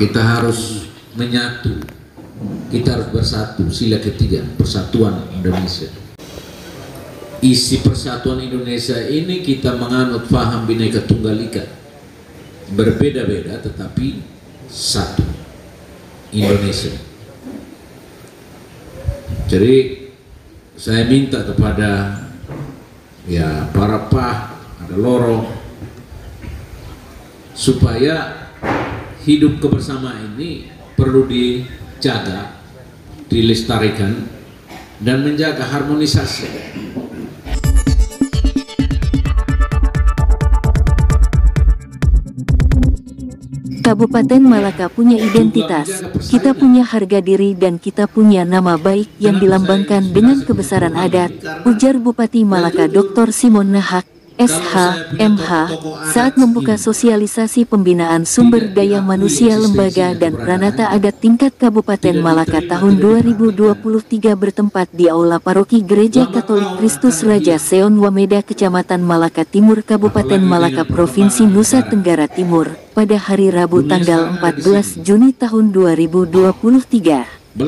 kita harus menyatu, kita harus bersatu. Sila ketiga, persatuan Indonesia. Isi persatuan Indonesia ini kita menganut paham Bhinneka Tunggal Ika, berbeda-beda tetapi satu Indonesia. Jadi saya minta kepada para ada loro, supaya hidup kebersamaan ini perlu dijaga, dilestarikan, dan menjaga harmonisasi. Kabupaten Malaka punya identitas, kita punya harga diri dan kita punya nama baik yang dilambangkan dengan kebesaran adat, ujar Bupati Malaka Dr. Simon Nahak, SH, MH, saat membuka sosialisasi pembinaan sumber daya manusia lembaga dan pranata adat tingkat Kabupaten Malaka tahun 2023 bertempat di Aula Paroki Gereja Katolik Kristus Raja Seon Wameda, Kecamatan Malaka Timur, Kabupaten Malaka, Provinsi Nusa Tenggara Timur, pada hari Rabu tanggal 14 Juni tahun 2023.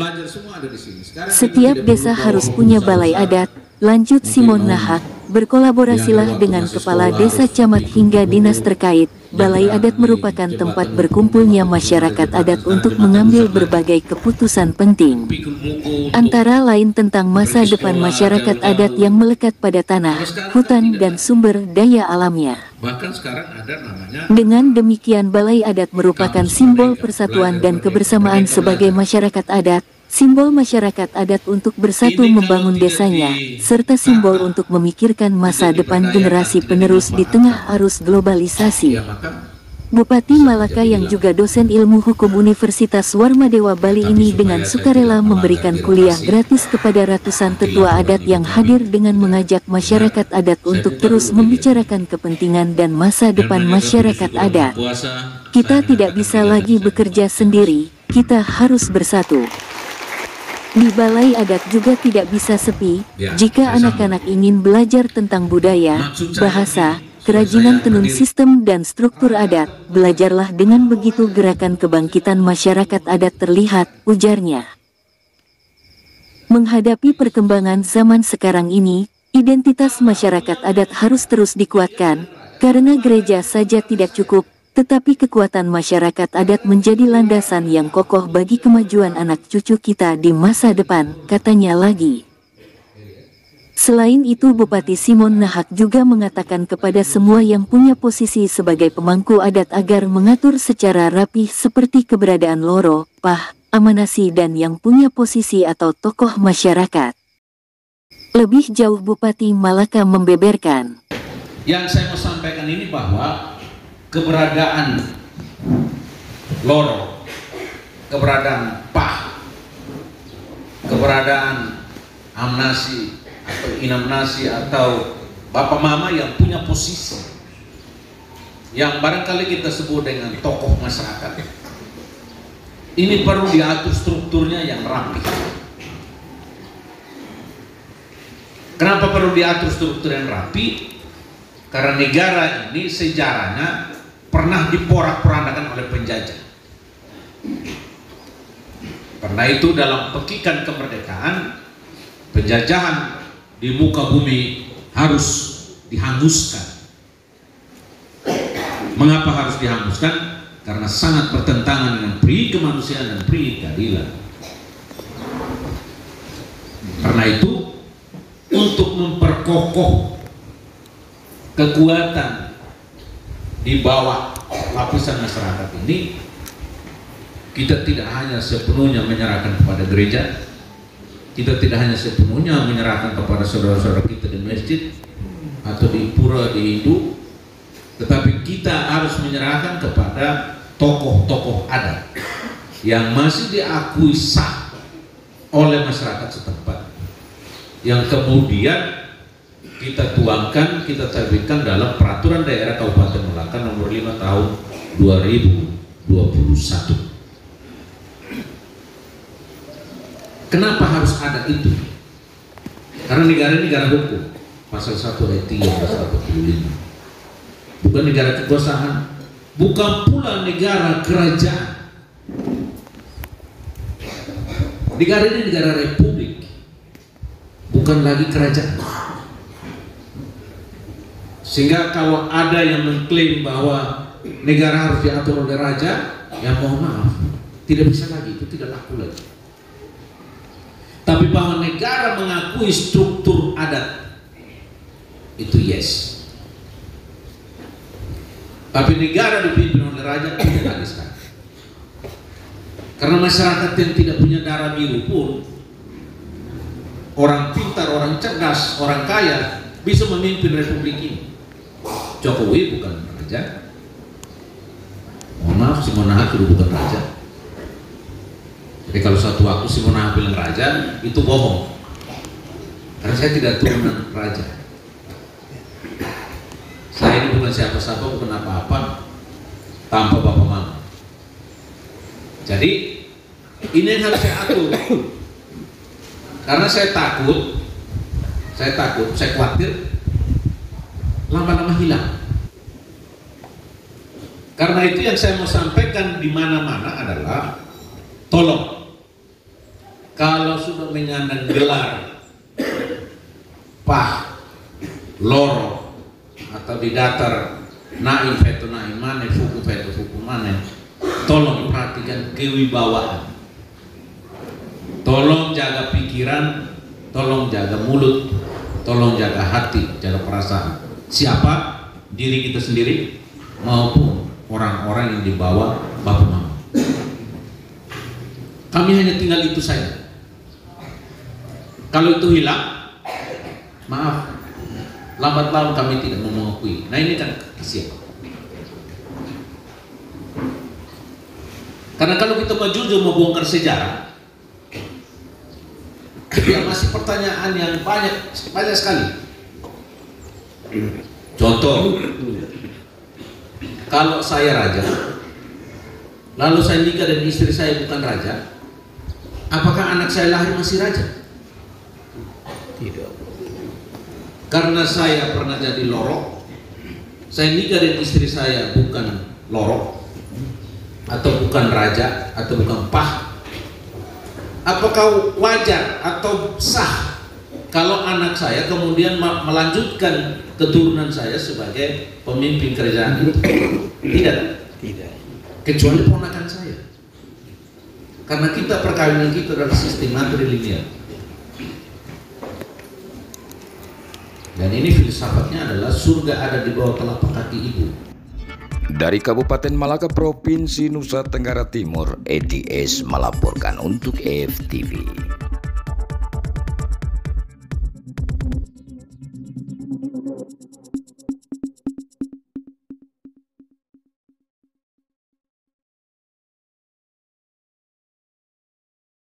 Setiap desa harus punya balai adat, lanjut Simon Nahak. Berkolaborasilah dengan kepala desa, camat hingga dinas terkait. Balai adat merupakan tempat berkumpulnya masyarakat adat untuk mengambil berbagai keputusan penting, antara lain tentang masa depan masyarakat adat yang melekat pada tanah, hutan, dan sumber daya alamnya. Dengan demikian, balai adat merupakan simbol persatuan dan kebersamaan sebagai masyarakat adat, simbol masyarakat adat untuk bersatu membangun desanya, serta simbol untuk memikirkan masa depan generasi penerus di tengah arus globalisasi. Bupati Malaka yang juga dosen ilmu hukum Universitas Warmadewa Bali ini dengan sukarela memberikan kuliah gratis kepada ratusan tetua adat yang hadir dengan mengajak masyarakat adat untuk terus membicarakan kepentingan dan masa depan masyarakat adat. Kita tidak bisa lagi bekerja sendiri, kita harus bersatu. Di balai adat juga tidak bisa sepi, jika anak-anak ingin belajar tentang budaya, bahasa, kerajinan tenun, sistem dan struktur adat, belajarlah dengan begitu gerakan kebangkitan masyarakat adat terlihat, ujarnya. Menghadapi perkembangan zaman sekarang ini, identitas masyarakat adat harus terus dikuatkan, karena gereja saja tidak cukup, tetapi kekuatan masyarakat adat menjadi landasan yang kokoh bagi kemajuan anak cucu kita di masa depan, katanya lagi. Selain itu, Bupati Simon Nahak juga mengatakan kepada semua yang punya posisi sebagai pemangku adat agar mengatur secara rapih seperti keberadaan loro, pah, amanasi dan yang punya posisi atau tokoh masyarakat. Lebih jauh, Bupati Malaka membeberkan. Yang saya mau sampaikan ini bahwa keberadaan loro, keberadaan pah, keberadaan amnasi atau inamnasi atau bapak mama yang punya posisi yang barangkali kita sebut dengan tokoh masyarakat, ini perlu diatur strukturnya yang rapi. Kenapa perlu diatur struktur yang rapi? Karena negara ini sejarahnya pernah diporak-porandakan oleh penjajah. Karena itu dalam pekikan kemerdekaan, penjajahan di muka bumi harus dihanguskan. Mengapa harus dihanguskan? Karena sangat bertentangan dengan pri kemanusiaan dan pri keadilan. Karena itu, untuk memperkokoh kekuatan di bawah lapisan masyarakat ini, kita tidak hanya sepenuhnya menyerahkan kepada gereja, kita tidak hanya sepenuhnya menyerahkan kepada saudara-saudara kita di masjid atau di pura di Hindu, tetapi kita harus menyerahkan kepada tokoh-tokoh adat yang masih diakui sah oleh masyarakat setempat, yang kemudian kita tuangkan, kita terbitkan dalam Peraturan Daerah Kabupaten Malaka nomor 5 tahun 2021. Kenapa harus ada itu? Karena negara ini negara hukum, pasal 1 ayat 3 pasal 45. Bukan negara kekuasaan, bukan pula negara kerajaan. Negara ini negara republik, bukan lagi kerajaan. Sehingga kalau ada yang mengklaim bahwa negara harus diatur oleh raja, ya mohon maaf, tidak bisa lagi, itu tidak laku lagi. Tapi bahwa negara mengakui struktur adat, itu yes. Tapi negara dipimpin oleh raja tidak lagi sekarang. Karena masyarakat yang tidak punya darah biru pun, orang pintar, orang cerdas, orang kaya bisa memimpin republik ini. Jokowi bukan raja. Mohon maaf, Simon Ahad sudah bukan raja. Jadi kalau suatu waktu Simon Ahad bilang raja, itu bohong. Karena saya tidak turunan raja. Saya ini bukan siapa-siapa, bukan apa-apa tanpa bapak mama. Jadi ini yang harus saya atur. Karena saya takut, saya khawatir lama-lama hilang. Karena itu yang saya mau sampaikan di mana-mana adalah, tolong, kalau sudah menyandang gelar Pak, Loro, atau di datar Naim Feto Naim Mane, Fuku Feto Fuku Mane, tolong perhatikan kewibawaan. Tolong jaga pikiran, tolong jaga mulut, tolong jaga hati, jaga perasaan. Siapa? Diri kita sendiri maupun orang-orang yang dibawa bapak mama. Kami hanya tinggal itu saja. Kalau itu hilang, maaf, lambat laun kami tidak mau mengakui. Nah ini kan kasihan. Karena kalau kita mau jujur membongkar sejarah, ya masih pertanyaan yang banyak sekali. Contoh, kalau saya raja, lalu saya nikah dan istri saya bukan raja, apakah anak saya lahir masih raja? Tidak. Karena saya pernah jadi loro, saya nikah dan istri saya bukan loro, atau bukan raja, atau bukan pah, apakah wajar atau sah kalau anak saya kemudian melanjutkan keturunan saya sebagai pemimpin kerajaan itu? Tidak. Tidak. Kecuali ponakan saya. Karena kita perkawinan kita adalah sistem matrilineal. Dan ini filsafatnya adalah surga ada di bawah telapak kaki ibu. Dari Kabupaten Malaka, Provinsi Nusa Tenggara Timur, EDS melaporkan untuk EFTV.